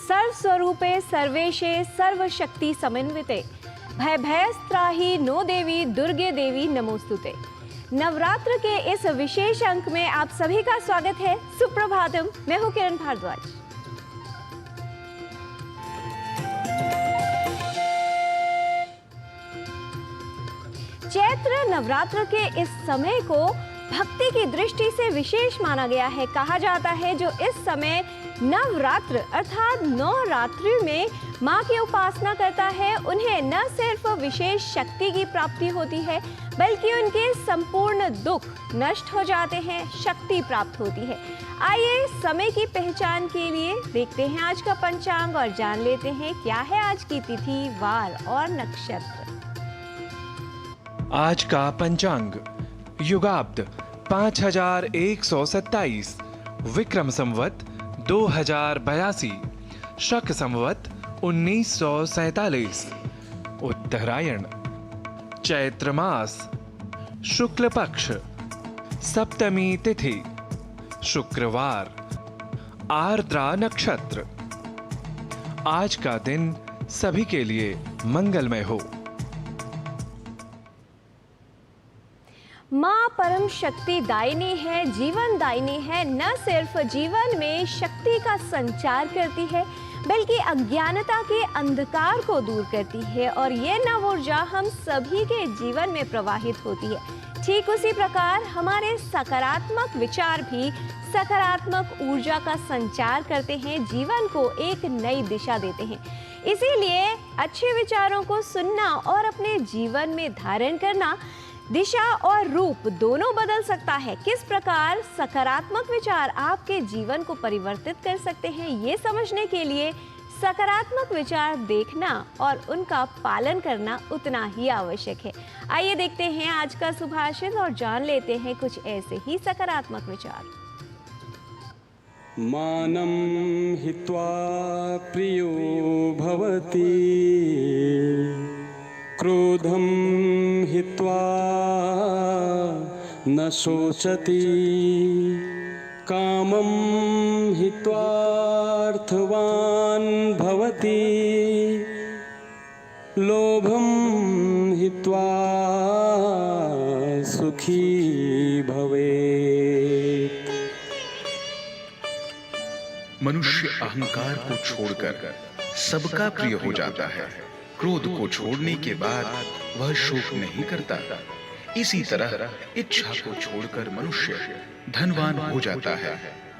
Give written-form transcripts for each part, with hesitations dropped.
सर्वस्वरूपे सर्वेशे सर्वशक्ति समन्विते भयभयस्त्राहि no देवी दुर्गे देवी नमोस्तुते। नवरात्र के इस विशेष अंक में आप सभी का स्वागत है। सुप्रभातम, मैं हूं किरण भारद्वाज। चैत्र नवरात्र के इस समय को भक्ति की दृष्टि से विशेष माना गया है। कहा जाता है जो इस समय नवरात्र अर्थात 9 रात्रि में माँ की उपासना करता है, उन्हें न सिर्फ विशेष शक्ति की प्राप्ति होती है बल्कि उनके संपूर्ण दुख नष्ट हो जाते हैं, शक्ति प्राप्त होती है। आइए समय की पहचान के लिए देखते हैं आज का पंचांग और जान लेते हैं क्या है आज की तिथि, वार और नक्षत्र। आज का पंचांग युगाब्द 5127, विक्रम संवत 2082, शक संवत 1947, उत्तरायण, चैत्र मास, शुक्ल पक्ष, सप्तमी तिथि, शुक्रवार, आर्द्रा नक्षत्र। आज का दिन सभी के लिए मंगलमय हो। माँ परम शक्ति दायिनी है, जीवन दायिनी है। न सिर्फ जीवन में शक्ति का संचार करती है बल्कि अज्ञानता के अंधकार को दूर करती है और ये नव ऊर्जा हम सभी के जीवन में प्रवाहित होती है। ठीक उसी प्रकार हमारे सकारात्मक विचार भी सकारात्मक ऊर्जा का संचार करते हैं, जीवन को एक नई दिशा देते हैं। इसीलिए अच्छे विचारों को सुनना और अपने जीवन में धारण करना दिशा और रूप दोनों बदल सकता है। किस प्रकार सकारात्मक विचार आपके जीवन को परिवर्तित कर सकते हैं, ये समझने के लिए सकारात्मक विचार देखना और उनका पालन करना उतना ही आवश्यक है। आइए देखते हैं आज का सुभाषित और जान लेते हैं कुछ ऐसे ही सकारात्मक विचार। मानं हित्वा प्रियो भवति, क्रोधं हित्वा न शोचति, कामं हित्वार्थवान् भवति, लोभं हित्वा सुखी भवेत्। मनुष्य अहंकार को छोड़कर सबका प्रिय हो जाता है। क्रोध को छोड़ने के बाद वह शोक नहीं करता। इसी तरह इच्छा को छोड़कर मनुष्य धनवान हो जाता है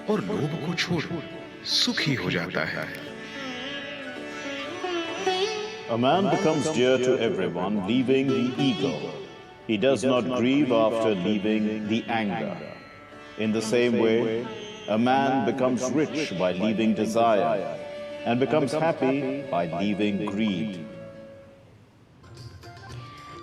और लोभ को छोड़ सुखी हो जाता है। A man becomes dear to everyone, leaving the ego. He does not grieve after leaving the anger. In the same way, a man becomes rich by leaving desire and becomes happy by leaving greed.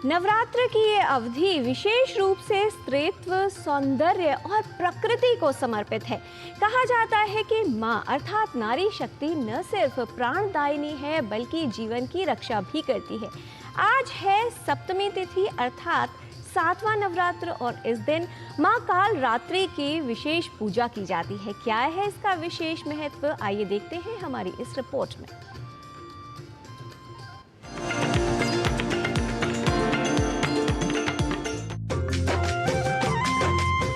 Navratra की ये अवधि विशेष रूप से स्त्रीत्व, सौंदर्य और प्रकृति को समर्पित है। कहा जाता है कि माँ अर्थात नारी शक्ति न सिर्फ प्राणदायिनी है बल्कि जीवन की रक्षा भी करती है। आज है सप्तमी तिथि अर्थात 7वां नवरात्र और इस दिन माँ काल रात्रि की विशेष पूजा की जाती है। क्या है इसका विशेष महत्व, आइए देखते हैं हमारी इस रिपोर्ट में।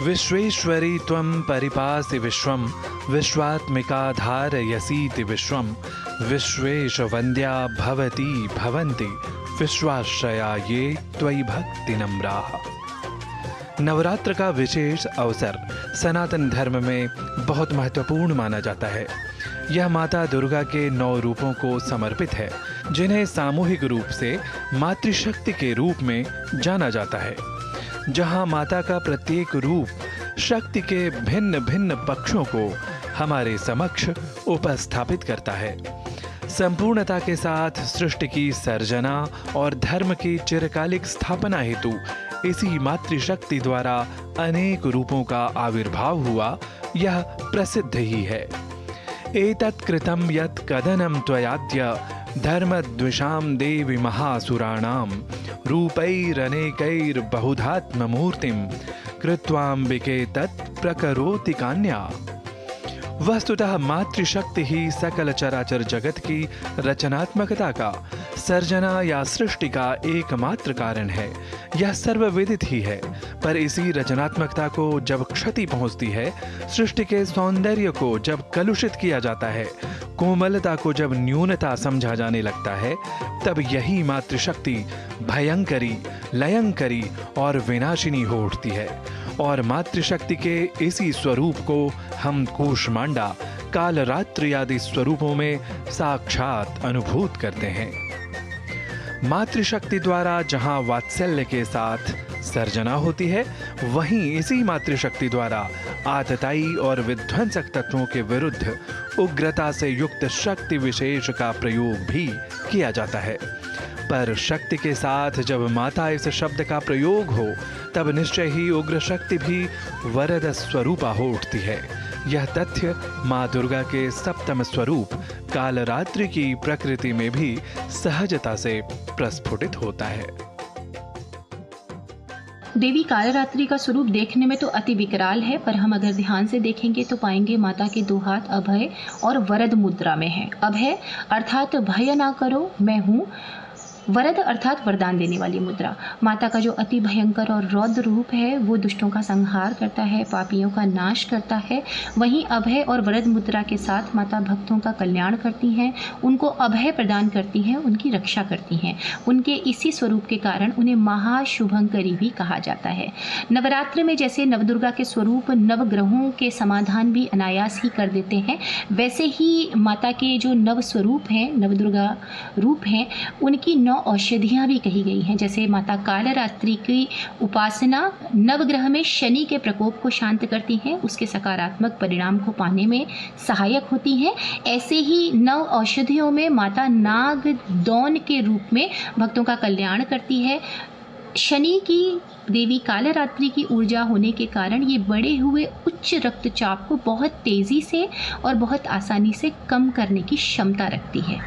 विश्वेश्वरी त्वं परिपासि विश्वं, विश्वात्मिका धारयसीति विश्वं, विश्वेश वन्द्या भवती भवन्ति, विश्वाश्रया ये त्वयि भक्ति नम्राः। नवरात्र का विशेष अवसर सनातन धर्म में बहुत महत्वपूर्ण माना जाता है। यह माता दुर्गा के 9 रूपों को समर्पित है जिन्हें सामूहिक रूप से मातृशक्ति के रूप में जाना जाता है। जहां माता का प्रत्येक रूप शक्ति के भिन्न भिन्न पक्षों को हमारे समक्ष उपस्थापित करता है। संपूर्णता के साथ सृष्टि की सर्जना और धर्म की चिरकालिक स्थापना हेतु इसी मातृशक्ति द्वारा अनेक रूपों का आविर्भाव हुआ, यह प्रसिद्ध ही है। एतत् कृतं यत् कदनं त्वयाद्य धर्मद्विषां देवी महासुराणां रूपैरनेकैर्बहुधात्ममूर्तिं कृत्वाम्बिके तत् प्रकरोति कान्या। वस्तुतः मातृशक्ति ही सकल चराचर जगत की रचनात्मकता का, सर्जना या सृष्टि का एकमात्र कारण है। यह सर्वविदित ही है। पर इसी रचनात्मकता को जब क्षति पहुंचती है, सृष्टि के सौंदर्य को जब कलुषित किया जाता है, कोमलता को जब न्यूनता समझा जाने लगता है, तब यही मातृशक्ति भयंकरी, लयंकरी और विनाशिनी हो उठती है। और मातृशक्ति के इसी स्वरूप को हम कूष्मांडा, कालरात्रि आदि स्वरूपों में साक्षात अनुभूत करते हैं। मातृशक्ति द्वारा जहां वात्सल्य के साथ सर्जना होती है, वहीं इसी मातृशक्ति द्वारा आतताई और विध्वंसक तत्वों के विरुद्ध उग्रता से युक्त शक्ति विशेष का प्रयोग भी किया जाता है। पर शक्ति के साथ जब माता इस शब्द का प्रयोग हो, तब निश्चय ही उग्र शक्ति भी वरद स्वरूपा हो उठती है। यह तथ्य माँ दुर्गा के सप्तम स्वरूप कालरात्रि की प्रकृति में भी सहजता से प्रस्फुटित होता है। देवी कालरात्रि का स्वरूप देखने में तो अति विकराल है, पर हम अगर ध्यान से देखेंगे तो पाएंगे माता के दो हाथ अभय और वरद मुद्रा में है। अभय अर्थात भय ना करो, मैं हूँ। वरद अर्थात वरदान देने वाली मुद्रा। माता का जो अति भयंकर और रौद्र रूप है, वो दुष्टों का संहार करता है, पापियों का नाश करता है। वहीं अभय और वरद मुद्रा के साथ माता भक्तों का कल्याण करती हैं, उनको अभय प्रदान करती हैं, उनकी रक्षा करती हैं। उनके इसी स्वरूप के कारण उन्हें महाशुभंकरी भी कहा जाता है। नवरात्र में जैसे नवदुर्गा के स्वरूप नवग्रहों के समाधान भी अनायास ही कर देते हैं, वैसे ही माता के जो नव स्वरूप हैं, नवदुर्गा रूप हैं, उनकी 9 औषधियाँ भी कही गई हैं। जैसे माता कालरात्रि की उपासना नवग्रह में शनि के प्रकोप को शांत करती हैं, उसके सकारात्मक परिणाम को पाने में सहायक होती हैं। ऐसे ही 9 औषधियों में माता नागदौन के रूप में भक्तों का कल्याण करती है। शनि की देवी कालरात्रि की ऊर्जा होने के कारण ये बढ़े हुए उच्च रक्तचाप को बहुत तेजी से और बहुत आसानी से कम करने की क्षमता रखती है।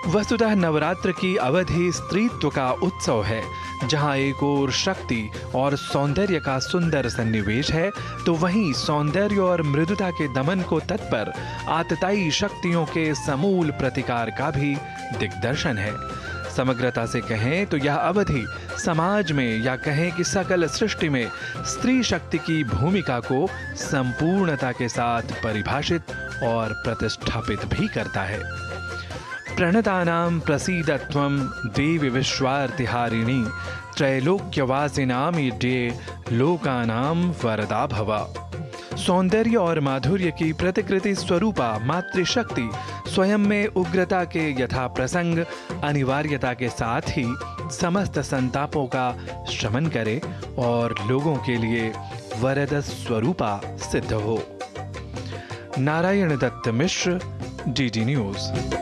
वस्तुतः नवरात्र की अवधि स्त्रीत्व का उत्सव है। जहां एक ओर शक्ति और सौंदर्य का सुंदर सन्निवेश है, तो वहीं सौंदर्य और मृदुता के दमन को तत्पर आतताई शक्तियों के समूल प्रतिकार का भी दिग्दर्शन है। समग्रता से कहें तो यह अवधि समाज में, या कहें कि सकल सृष्टि में, स्त्री शक्ति की भूमिका को संपूर्णता के साथ परिभाषित और प्रतिष्ठापित भी करता है। प्रणतानां प्रसीदत्वं देवी विश्वार्तिहारिणी, त्रैलोक्यवासिनां ईड्ये लोकानां वरदा भव। सौंदर्य और माधुर्य की प्रतिकृति स्वरूपा मातृशक्ति स्वयं में उग्रता के यथा प्रसंग अनिवार्यता के साथ ही समस्त संतापों का शमन करे और लोगों के लिए वरद स्वरूपा सिद्ध हो। नारायण दत्त मिश्र, डीडी न्यूज।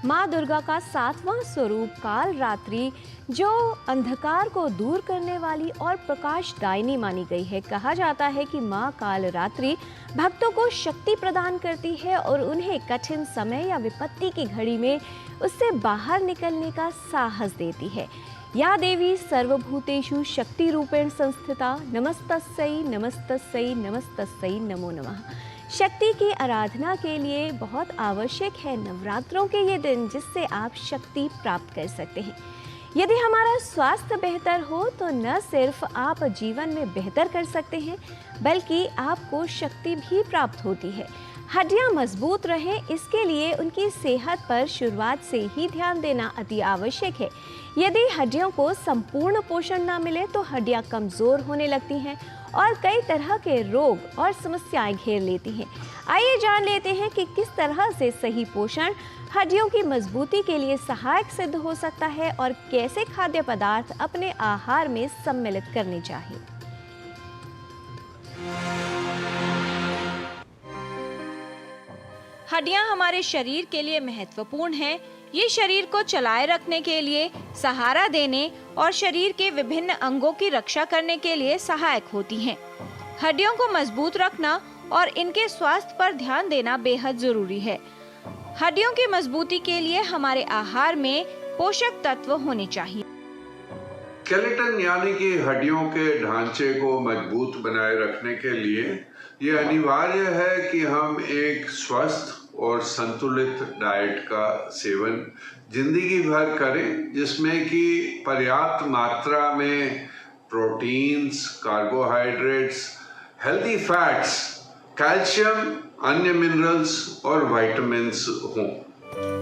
माँ दुर्गा का 7वां स्वरूप कालरात्रि, जो अंधकार को दूर करने वाली और प्रकाशदायिनी मानी गई है। कहा जाता है कि माँ कालरात्रि भक्तों को शक्ति प्रदान करती है और उन्हें कठिन समय या विपत्ति की घड़ी में उससे बाहर निकलने का साहस देती है। या देवी सर्वभूतेषु शक्ति रूपेण संस्थिता, नमस्तस्यै नमस्तस्यै नमस्तस्यै नमो नमः। शक्ति की आराधना के लिए बहुत आवश्यक है नवरात्रों के ये दिन, जिससे आप शक्ति प्राप्त कर सकते हैं। यदि हमारा स्वास्थ्य बेहतर हो तो न सिर्फ आप जीवन में बेहतर कर सकते हैं, बल्कि आपको शक्ति भी प्राप्त होती है। हड्डियां मजबूत रहें, इसके लिए उनकी सेहत पर शुरुआत से ही ध्यान देना अति आवश्यक है। यदि हड्डियों को संपूर्ण पोषण न मिले तो हड्डियां कमज़ोर होने लगती हैं और कई तरह के रोग और समस्याएं घेर लेती हैं। आइए जान लेते हैं कि किस तरह से सही पोषण हड्डियों की मजबूती के लिए सहायक सिद्ध हो सकता है और कैसे खाद्य पदार्थ अपने आहार में सम्मिलित करने चाहिए। हड्डियां हमारे शरीर के लिए महत्वपूर्ण हैं। ये शरीर को चलाए रखने के लिए, सहारा देने और शरीर के विभिन्न अंगों की रक्षा करने के लिए सहायक होती हैं। हड्डियों को मजबूत रखना और इनके स्वास्थ्य पर ध्यान देना बेहद जरूरी है। हड्डियों की मजबूती के लिए हमारे आहार में पोषक तत्व होने चाहिए। स्केलेटन यानी कि हड्डियों के ढांचे को मजबूत बनाए रखने के लिए ये अनिवार्य है कि हम एक स्वस्थ और संतुलित डाइट का सेवन जिंदगी भर करें, जिसमें कि पर्याप्त मात्रा में proteins, carbohydrates, healthy fats, calcium, अन्य मिनरल्स और विटामिन्स हों।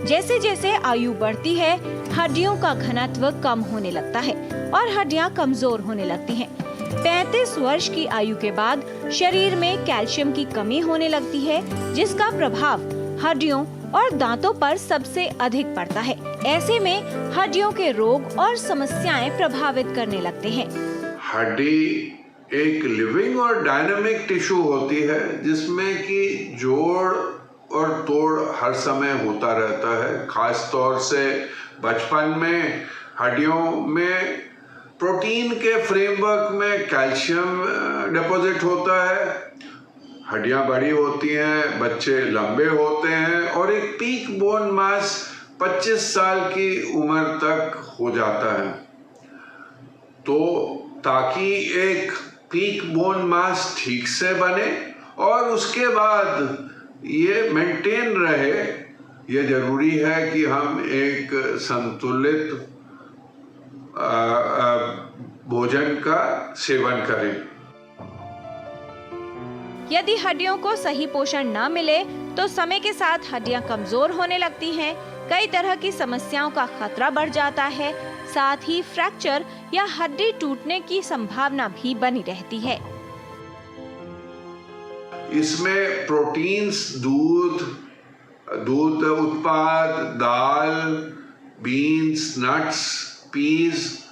जैसे जैसे आयु बढ़ती है, हड्डियों का घनत्व कम होने लगता है और हड्डियां कमजोर होने लगती हैं। 35 वर्ष की आयु के बाद शरीर में कैल्शियम की कमी होने लगती है, जिसका प्रभाव हड्डियों और दांतों पर सबसे अधिक पड़ता है। ऐसे में हड्डियों के रोग और समस्याएं प्रभावित करने लगते हैं। हड्डी एक लिविंग और डायनामिक टिश्यू होती है, जिसमें कि जोड़ और तोड़ हर समय होता रहता है। खास तौर से बचपन में हड्डियों में प्रोटीन के फ्रेमवर्क में कैल्शियम डिपॉजिट होता है, हड्डियां बड़ी होती हैं, बच्चे लंबे होते हैं और एक पीक बोन मास 25 साल की उम्र तक हो जाता है। तो ताकि एक पीक बोन मास ठीक से बने और उसके बाद ये मेंटेन रहे, ये जरूरी है कि हम एक संतुलित भोजन का सेवन करें। यदि हड्डियों को सही पोषण न मिले तो समय के साथ हड्डियां कमजोर होने लगती हैं, कई तरह की समस्याओं का खतरा बढ़ जाता है, साथ ही फ्रैक्चर या हड्डी टूटने की संभावना भी बनी रहती है। इसमें प्रोटीन्स, दूध उत्पाद, दाल, beans, nuts, peas,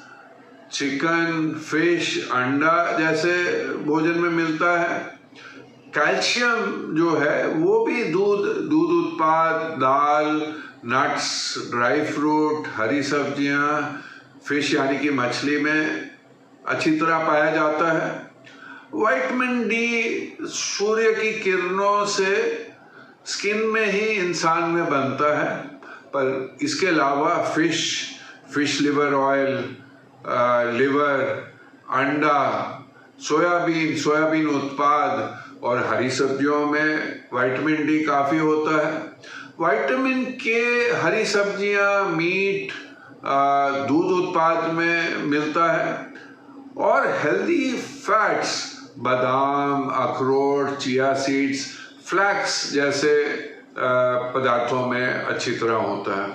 chicken, fish, अंडा जैसे भोजन में मिलता है। कैल्शियम जो है वो भी दूध उत्पाद, दाल, नट्स, ड्राई फ्रूट, हरी सब्जियां, फिश यानी कि मछली में अच्छी तरह पाया जाता है। विटामिन डी सूर्य की किरणों से स्किन में ही इंसान में बनता है, पर इसके अलावा फिश लिवर ऑयल, लिवर, अंडा, सोयाबीन उत्पाद और हरी सब्जियों में विटामिन डी काफ़ी होता है। विटामिन के हरी सब्जियां, मीट, दूध उत्पाद में मिलता है और हेल्दी फैट्स बादाम, अखरोट, चिया सीड्स, फ्लैक्स जैसे पदार्थों में अच्छी तरह होता है।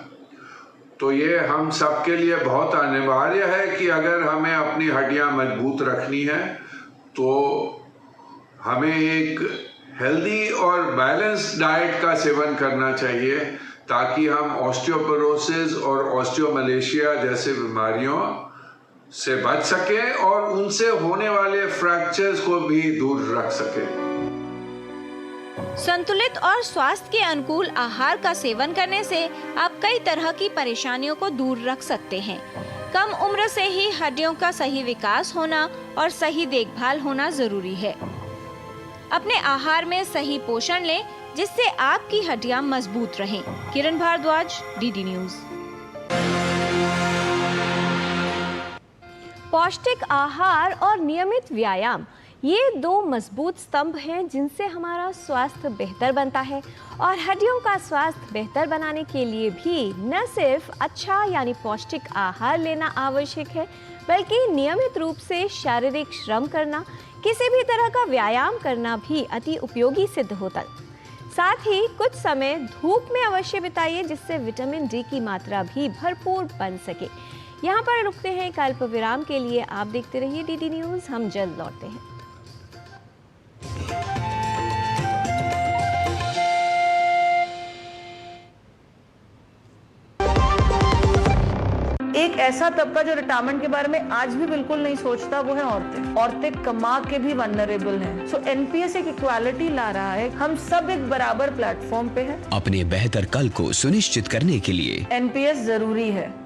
तो ये हम सब के लिए बहुत अनिवार्य है कि अगर हमें अपनी हड्डियां मजबूत रखनी है तो हमें एक हेल्दी और बैलेंस्ड डाइट का सेवन करना चाहिए, ताकि हम ऑस्टियोपोरोसिस और ऑस्टियोमलेशिया जैसे बीमारियों से बच सके और उनसे होने वाले फ्रैक्चर्स को भी दूर रख सके। संतुलित और स्वास्थ्य के अनुकूल आहार का सेवन करने से आप कई तरह की परेशानियों को दूर रख सकते हैं। कम उम्र से ही हड्डियों का सही विकास होना और सही देखभाल होना जरूरी है। अपने आहार में सही पोषण लें, जिससे आपकी हड्डियां मजबूत रहें। किरण भारद्वाज, डीडी न्यूज। पौष्टिक आहार और नियमित व्यायाम ये दो मजबूत स्तंभ हैं जिनसे हमारा स्वास्थ्य बेहतर बनता है। और हड्डियों का स्वास्थ्य बेहतर बनाने के लिए भी न सिर्फ अच्छा यानी पौष्टिक आहार लेना आवश्यक है, बल्कि नियमित रूप से शारीरिक श्रम करना, किसी भी तरह का व्यायाम करना भी अति उपयोगी सिद्ध होता है। साथ ही कुछ समय धूप में अवश्य बिताइए, जिससे विटामिन डी की मात्रा भी भरपूर बन सके। यहाँ पर रुकते हैं एक अल्प विराम के लिए। आप देखते रहिए डीडी न्यूज, हम जल्द लौटते हैं। एक ऐसा तबका जो रिटायरमेंट के बारे में आज भी बिल्कुल नहीं सोचता, वो है औरतें। औरतें कमा के भी वल्नरेबल हैं। सो एनपीएस एक इक्वालिटी ला रहा है, हम सब एक बराबर प्लेटफॉर्म पे हैं। अपने बेहतर कल को सुनिश्चित करने के लिए एनपीएस जरूरी है।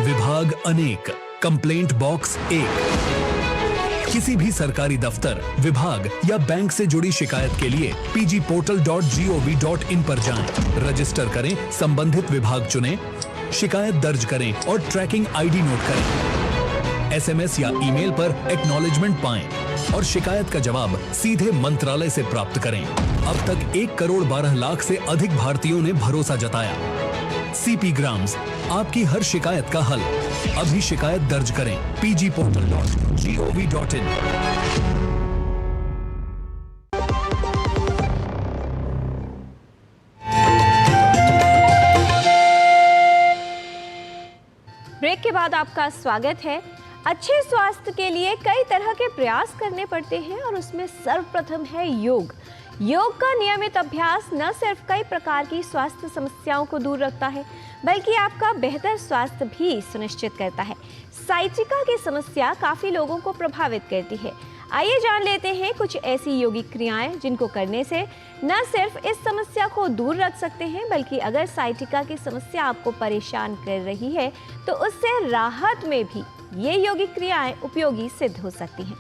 विभाग अनेक, कंप्लेंट बॉक्स 1, किसी भी सरकारी दफ्तर, विभाग या बैंक से जुड़ी शिकायत के लिए pgportal.gov.in पर जाएं, रजिस्टर करें, संबंधित विभाग चुनें, शिकायत दर्ज करें और ट्रैकिंग आईडी नोट करें। SMS या ईमेल पर एक्नॉलेजमेंट पाएं और शिकायत का जवाब सीधे मंत्रालय से प्राप्त करें। अब तक 1,12,00,000 से अधिक भारतीयों ने भरोसा जताया। CP ग्राम्स, आपकी हर शिकायत का हल। अभी शिकायत दर्ज करें pgportal.gov.in। ब्रेक के बाद आपका स्वागत है। अच्छे स्वास्थ्य के लिए कई तरह के प्रयास करने पड़ते हैं और उसमें सर्वप्रथम है योग। योग का नियमित अभ्यास न सिर्फ कई प्रकार की स्वास्थ्य समस्याओं को दूर रखता है, बल्कि आपका बेहतर स्वास्थ्य भी सुनिश्चित करता है। साइटिका की समस्या काफ़ी लोगों को प्रभावित करती है। आइए जान लेते हैं कुछ ऐसी योगिक क्रियाएं जिनको करने से न सिर्फ इस समस्या को दूर रख सकते हैं, बल्कि अगर साइटिका की समस्या आपको परेशान कर रही है तो उससे राहत में भी ये योगिक क्रियाएं उपयोगी सिद्ध हो सकती हैं।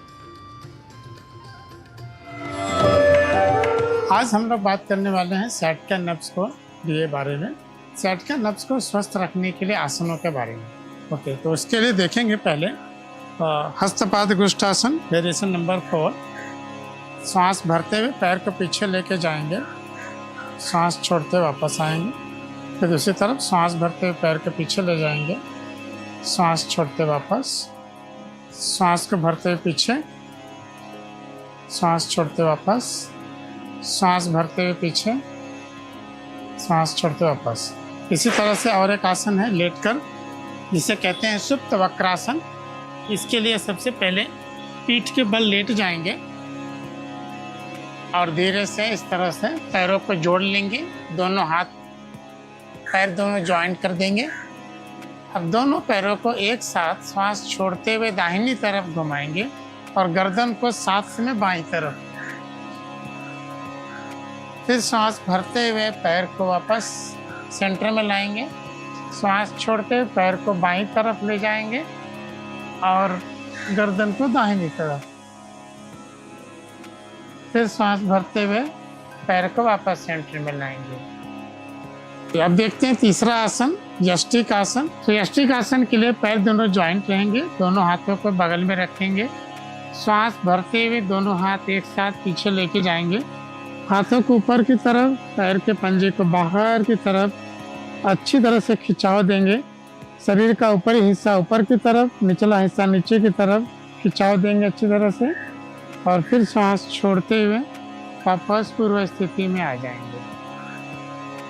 आज हम लोग बात करने वाले हैं साइटिका नर्व्स को लिए बारे में। साइटिका नर्व्स को स्वस्थ रखने के लिए आसनों के बारे में। ओके, तो उसके लिए देखेंगे पहले हस्तपाद गुष्ठासन, वेरिएशन नंबर 4। सांस भरते हुए पैर को पीछे लेके जाएंगे, सांस छोड़ते वापस आएंगे। फिर दूसरी तरफ सांस भरते हुए पैर को पीछे ले जाएंगे, सांस छोड़ते वापस, सांस को भरते हुए पीछे, सांस छोड़ते वापस, सांस भरते हुए पीछे, सांस छोड़ते वापस। इसी तरह से और एक आसन है लेटकर, जिसे कहते हैं सुप्त वक्रासन। इसके लिए सबसे पहले पीठ के बल लेट जाएंगे और धीरे से इस तरह से पैरों को जोड़ लेंगे, दोनों हाथ पैर दोनों जॉइंट कर देंगे। अब दोनों पैरों को एक साथ श्वास छोड़ते हुए दाहिनी तरफ घुमाएंगे और गर्दन को साथ में बाईं तरफ। फिर सांस भरते हुए पैर को वापस सेंटर में लाएंगे, सांस छोड़ते हुए पैर को बाईं तरफ ले जाएंगे और गर्दन को दाहिनी तरफ। फिर सांस भरते हुए पैर को वापस सेंटर में लाएंगे। तो अब देखते हैं तीसरा आसन, यष्टिक आसन। तो यष्टिक आसन के लिए पैर दोनों जॉइंट रहेंगे, दोनों हाथों को बगल में रखेंगे, सांस भरते हुए दोनों हाथ एक साथ पीछे लेके जाएंगे, हाथों को ऊपर की तरफ, पैर के पंजे को बाहर की तरफ अच्छी तरह से खिंचाव देंगे। शरीर का ऊपरी हिस्सा ऊपर की तरफ, निचला हिस्सा नीचे की तरफ खिंचाव देंगे अच्छी तरह से और फिर सांस छोड़ते हुए वापस पूर्व स्थिति में आ जाएंगे।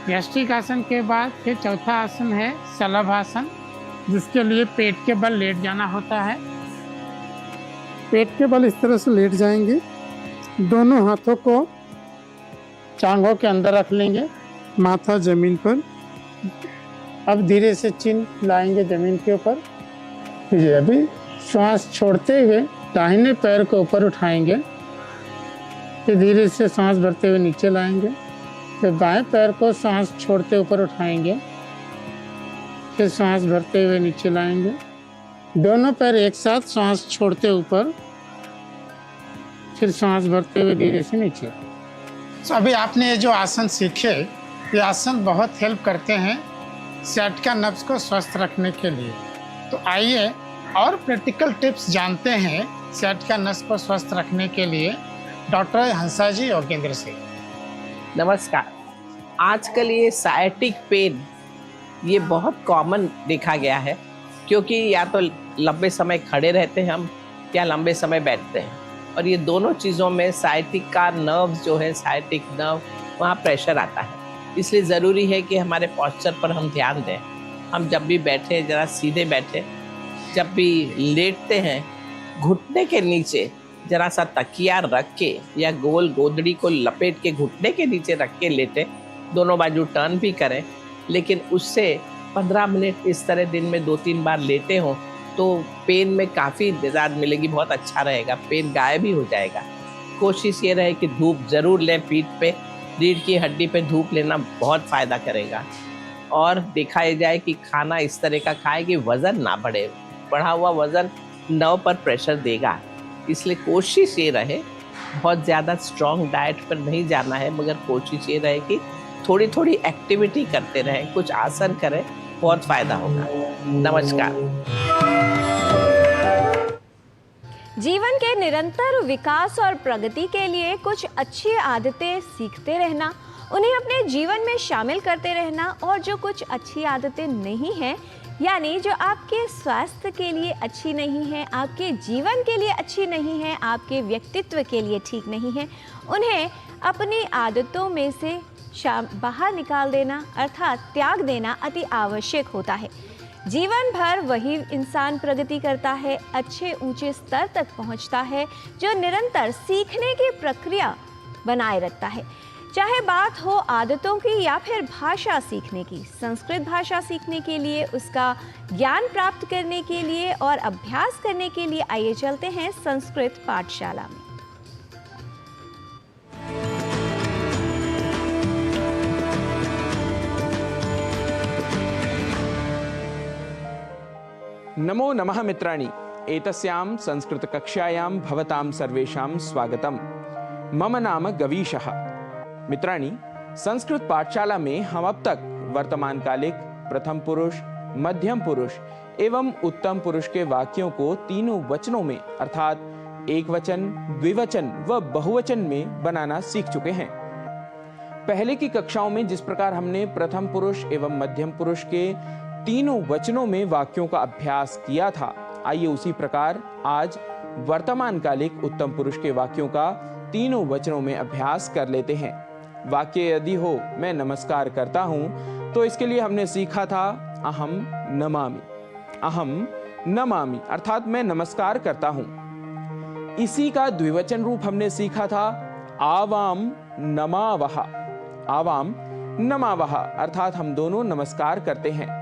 यष्टिक आसन के बाद फिर चौथा आसन है शलभासन, जिसके लिए पेट के बल लेट जाना होता है। पेट के बल इस तरह से लेट जाएंगे, दोनों हाथों को टांगों के अंदर रख लेंगे, माथा जमीन पर। अब धीरे से चिन्ह लाएंगे जमीन के ऊपर। ये अभी श्वास छोड़ते हुए दाहिने पैर को ऊपर उठाएंगे, फिर धीरे से सांस भरते हुए नीचे लाएंगे, फिर बाएं पैर को सांस छोड़ते ऊपर उठाएंगे, फिर सांस भरते हुए नीचे लाएंगे, दोनों पैर एक साथ सांस छोड़ते ऊपर, फिर सांस भरते हुए धीरे से नीचे। तो अभी आपने ये जो आसन सीखे, ये आसन बहुत हेल्प करते हैं साइटिका नर्व्स को स्वस्थ रखने के लिए। तो आइए और प्रैक्टिकल टिप्स जानते हैं साइटिका नर्व्स को स्वस्थ रखने के लिए डॉक्टर हंसा जी योगेंद्र से। नमस्कार। आजकल ये साइटिक पेन ये बहुत कॉमन देखा गया है, क्योंकि या तो लंबे समय खड़े रहते हैं हम या लंबे समय बैठते हैं, और ये दोनों चीज़ों में साइटिक का नर्व जो है, साइटिक नर्व, वहाँ प्रेशर आता है। इसलिए ज़रूरी है कि हमारे पोस्चर पर हम ध्यान दें। हम जब भी बैठे ज़रा सीधे बैठे, जब भी लेटते हैं घुटने के नीचे जरा सा तकिया रख के या गोल गोदड़ी को लपेट के घुटने के नीचे रख के लेटे, दोनों बाजू टर्न भी करें, लेकिन उससे 15 मिनट इस तरह दिन में 2-3 बार लेटे हों तो पेन में काफ़ी निजात मिलेगी, बहुत अच्छा रहेगा, पेन गायब भी हो जाएगा। कोशिश ये रहे कि धूप ज़रूर लें, पीठ पे, रीढ़ की हड्डी पे धूप लेना बहुत फ़ायदा करेगा। और देखा जाए कि खाना इस तरह का खाएं कि वज़न ना बढ़े, बढ़ा हुआ वज़न नर्व पर प्रेशर देगा। इसलिए कोशिश ये रहे, बहुत ज़्यादा स्ट्रॉन्ग डाइट पर नहीं जाना है, मगर कोशिश ये रहे कि थोड़ी थोड़ी एक्टिविटी करते रहें, कुछ आसन करें, बहुत फायदा होगा। नमस्कार। जीवन के निरंतर विकास और प्रगति के लिए कुछ अच्छी आदतें सीखते रहना, उन्हें अपने जीवन में शामिल करते रहना, और जो कुछ अच्छी आदतें नहीं हैं, यानी जो आपके स्वास्थ्य के लिए अच्छी नहीं है, आपके जीवन के लिए अच्छी नहीं है, आपके व्यक्तित्व के लिए ठीक नहीं है, उन्हें अपनी आदतों में से बाहर निकाल देना अर्थात त्याग देना अति आवश्यक होता है। जीवन भर वही इंसान प्रगति करता है, अच्छे ऊंचे स्तर तक पहुंचता है, जो निरंतर सीखने की प्रक्रिया बनाए रखता है। चाहे बात हो आदतों की या फिर भाषा सीखने की। संस्कृत भाषा सीखने के लिए, उसका ज्ञान प्राप्त करने के लिए और अभ्यास करने के लिए आइए चलते हैं संस्कृत पाठशाला में। नमो नमः मित्राणि, एतस्यां संस्कृतकक्षायां भवतां सर्वेषां स्वागतम्। मम नाम गवीशः। मित्राणि, संस्कृत पाठशाला में हम अब तक वर्तमान कालिक, प्रथम पुरुष, मध्यम पुरुष एवं उत्तम पुरुष के वाक्यों को तीनों वचनों में अर्थात एक वचन, द्विवचन व बहुवचन में बनाना सीख चुके हैं। पहले की कक्षाओं में जिस प्रकार हमने प्रथम पुरुष एवं मध्यम पुरुष के तीनों वचनों में वाक्यों का अभ्यास किया था, आइए उसी प्रकार आज वर्तमान कालिक उत्तम पुरुष के वाक्यों का तीनों वचनों में अभ्यास कर लेते हैं। वाक्य यदि हो मैं नमस्कार करता हूं, तो इसके लिए हमने सीखा था अहम नमामि। अहम नमामि अर्थात मैं नमस्कार करता हूं। इसी का द्विवचन रूप हमने सीखा था आवाम नमावह। आवाम नमावह अर्थात हम दोनों नमस्कार करते हैं।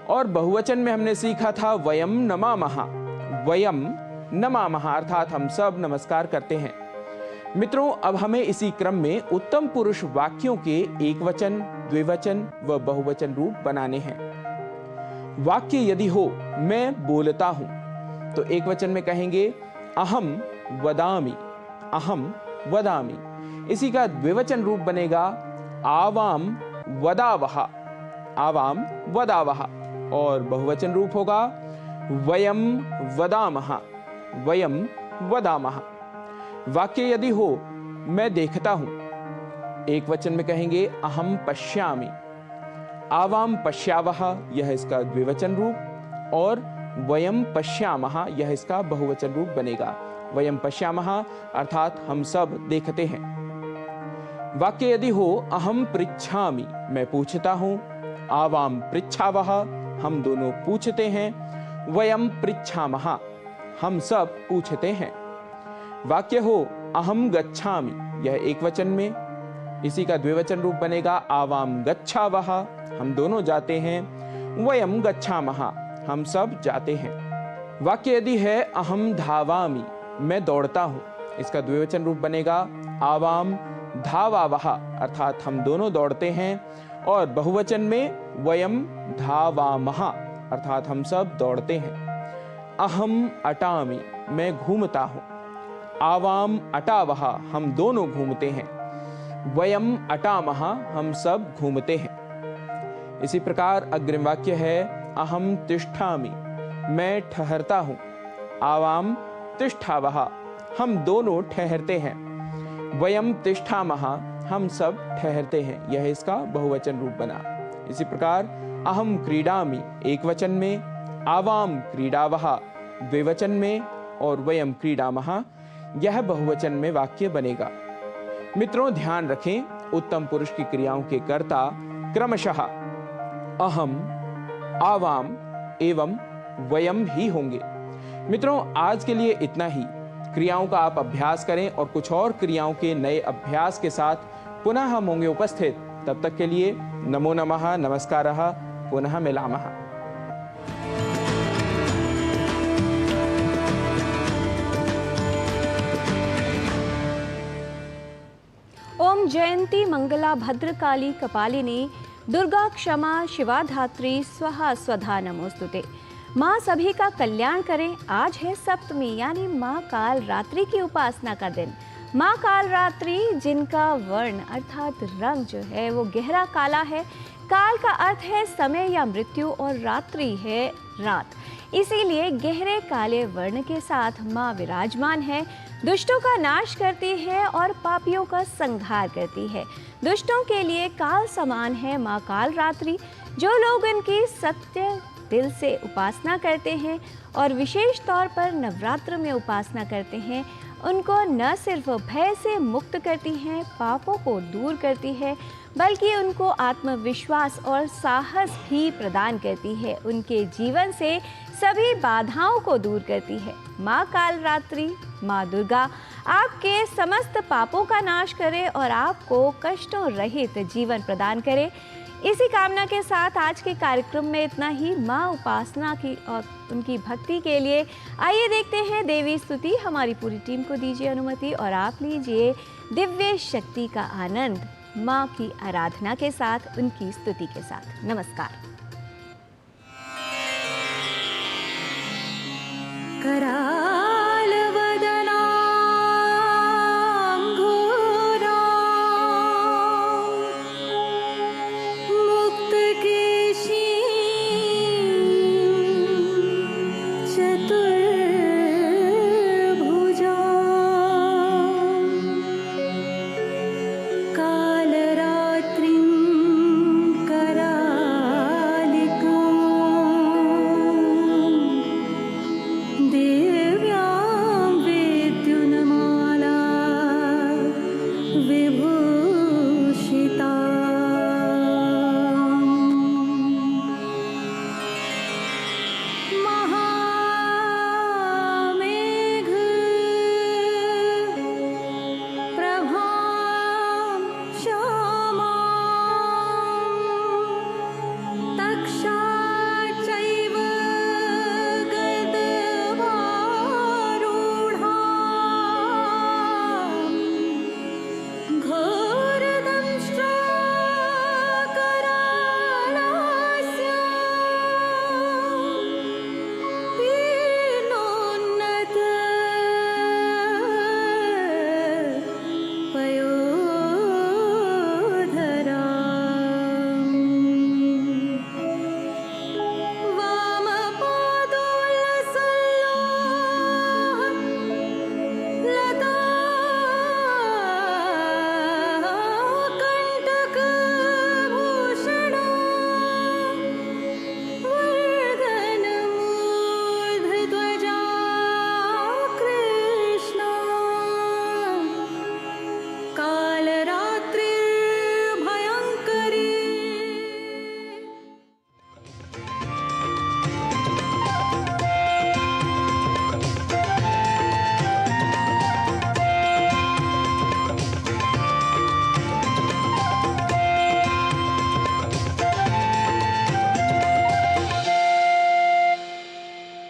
और बहुवचन में हमने सीखा था वयम नमामः। वयम नमामः अर्थात हम सब नमस्कार करते हैं। मित्रों, अब हमें इसी क्रम में उत्तम पुरुष वाक्यों के एक वचन, द्विवचन व बहुवचन रूप बनाने हैं। वाक्य यदि हो मैं बोलता हूं, तो एक वचन में कहेंगे अहम वदामि। अहम वदामि। इसी का द्विवचन रूप बनेगा आवाम वदावह। आवाम वदावह। और बहुवचन रूप होगा वयम वदामः। वयम वदामः। वाक्य यदि हो मैं देखता हूं, एक वचन में कहेंगे अहम पश्यामि। आवाम पश्यावः यह इसका द्विवचन रूप, और वयम पश्यामः यह इसका बहुवचन रूप बनेगा। वयम पश्यामः अर्थात हम सब देखते हैं। वाक्य यदि हो अहम पृच्छामि, मैं पूछता हूं। आवाम पृच्छावः हम दोनों पूछते हैं। वयम पृच्छामः हम सब पूछते हैं। वाक्य हो अहम गच्छामि, यह एक वचन में, इसी का द्विवचन रूप बनेगा आवाम गच्छावः हम दोनों जाते हैं। वयम गच्छामः हम सब जाते हैं। वाक्य यदि है अहम धावामि, मैं दौड़ता हूं, इसका द्विवचन रूप बनेगा आवाम धावावः अर्थात हम दोनों दौड़ते हैं। और बहुवचन में वयम धावामः अर्थात हम सब दौड़ते हैं। अहम अटामि, मैं घूमता हूं। आवाम अटावः हम दोनों घूमते हैं। वयम अटामः हम सब घूमते हैं। इसी प्रकार अग्रिम वाक्य है अहम तिष्ठामि, मैं ठहरता हूं। आवाम तिष्ठावः हम दोनों ठहरते हैं। वयम तिष्ठामः हम सब ठहरते हैं, यह इसका बहुवचन रूप बना। इसी प्रकार अहम क्रीडामि एक वचन में, आवाम क्रीडावः द्विवचन में, और वयम क्रीडामः यह बहुवचन में वाक्य बनेगा। मित्रों, ध्यान रखें उत्तम पुरुष की क्रियाओं के कर्ता क्रमशः अहम, आवाम एवं वयम ही होंगे। मित्रों, आज के लिए इतना ही। क्रियाओं का आप अभ्यास करें और कुछ और क्रियाओं के नए अभ्यास के साथ पुनः हम होंगे उपस्थित। तब तक के लिए नमो नमः, नमस्कारः, पुनः मिलामः। ओम जयंती मंगला भद्रकाली कपालिनी दुर्गा क्षमा शिवा धात्री स्वाहा स्वधा नमोस्तुते। माँ सभी का कल्याण करें। आज है सप्तमी यानी माँ काल रात्रि की उपासना का दिन। माँ काल रात्रि जिनका वर्ण अर्थात रंग जो है वो गहरा काला है। काल का अर्थ है समय या मृत्यु और रात्रि है रात, इसीलिए गहरे काले वर्ण के साथ माँ विराजमान है। दुष्टों का नाश करती है और पापियों का संहार करती है। दुष्टों के लिए काल समान है माँ काल रात्रि। जो लोग इनकी सत्य दिल से उपासना करते हैं और विशेष तौर पर नवरात्र में उपासना करते हैं, उनको न सिर्फ भय से मुक्त करती हैं, पापों को दूर करती है, बल्कि उनको आत्मविश्वास और साहस भी प्रदान करती है। उनके जीवन से सभी बाधाओं को दूर करती है। माँ कालरात्रि, माँ दुर्गा आपके समस्त पापों का नाश करे और आपको कष्टों रहित जीवन प्रदान करे। इसी कामना के साथ आज के कार्यक्रम में इतना ही। माँ उपासना की और उनकी भक्ति के लिए आइए देखते हैं देवी स्तुति। हमारी पूरी टीम को दीजिए अनुमति और आप लीजिए दिव्य शक्ति का आनंद माँ की आराधना के साथ, उनकी स्तुति के साथ। नमस्कार। करा